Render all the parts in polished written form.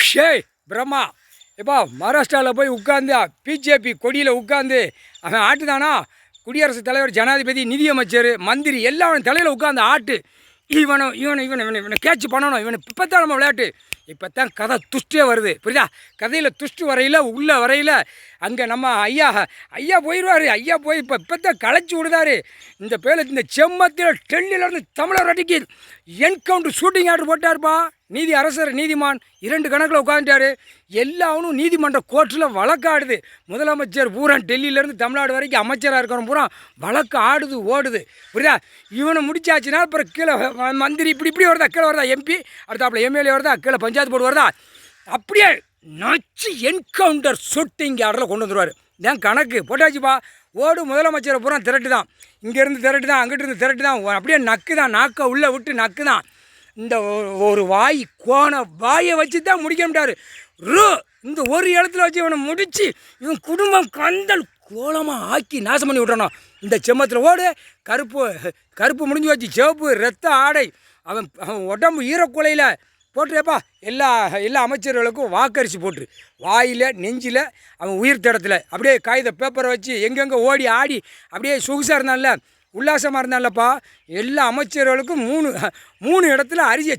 ஷேய் பிரம்மா எப்பா மகாராஷ்டிராவில் போய் உட்காந்து பிஜேபி கொடியில் உட்காந்து அவன் ஆட்டுதானா குடியரசுத் தலைவர் ஜனாதிபதி நிதியமைச்சர் மந்திரி எல்லாம் அவன் தலையில் உட்காந்து ஆட்டு இவனை கேட்ச் பண்ணணும் இவனை இப்போத்தான் நம்ம விளையாட்டு இப்போ தான் கதை துஷ்டே வருது புரியுதா கதையில் துஷ்டு வரையில் உள்ள வரையில் அங்கே நம்ம ஐயா போயிடுவார் ஐயா போய் இப்போத்தான் களைச்சி விடுதாரு இந்த பேர் இந்த செம்மத்தில் டெல்லியிலேருந்து தமிழர் அடிக்கி என்கவுண்டர் ஷூட்டிங் ஆர்டர் போட்டார்ப்பா நீதி அரசர் நீதிமான் 2 கணக்கில் உட்காந்துட்டாரு எல்லாவனும் நீதிமன்ற கோர்ட்டில் வழக்காடுது முதலமைச்சர் பூரா டெல்லியிலேருந்து தமிழ்நாடு வரைக்கும் அமைச்சராக இருக்கிறவங்க பூரா வழக்கு ஆடுது ஓடுது புரியுதா இவனை முடிச்சாச்சுன்னா அப்புறம் கீழே மந்திரி இப்படி வருதா கீழே வருதா எம்பி அடுத்தாப்புல எம்எல்ஏ வருதா கீழே பஞ்சாயத்து போர்டு வருதா அப்படியே நச்சு என்கவுண்டர் ஷூட்டிங் ஆர்டரில் கொண்டு வந்துடுவார் ஏன் கணக்கு போட்டாச்சுப்பா ஓடு முதலமைச்சரை பூரா திரட்டு தான் இங்கேருந்து திரட்டு தான் அங்கிட்டு இருந்து திரட்டு தான் அப்படியே நக்கு தான் நாக்கை உள்ளே விட்டு நக்கு தான் இந்த ஒரு வாய் கோண வாயை வச்சு தான் முடிக்க முடியாரு இந்த ஒரு இடத்துல வச்சு இவனை முடித்து இவன் குடும்பம் கந்தல் கோலமாக ஆக்கி நாசம் பண்ணி விட்றானோ இந்த செம்மத்தில் ஓடு கருப்பு முடிஞ்சு வச்சு சிவப்பு ரத்த ஆடை அவன் உடம்பு ஈரக்குலையில் போட்டுருப்பா எல்லா அமைச்சர்களுக்கும் வாக்கரிசி போட்டுரு வாயில் நெஞ்சில் அவன் உயிர் தடத்தில் அப்படியே காகித பேப்பரை வச்சு எங்கெங்கே ஓடி ஆடி அப்படியே சொகுசாக இருந்தான்ல உல்லாசமாக இருந்தாலப்பா எல்லா அமைச்சர்களுக்கும் 3 இடத்துல அரிசியை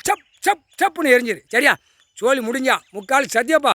சப்புன்னு எரிஞ்சிரு சரியா சோழி முடிஞ்சா முக்கால் சத்தியப்பா.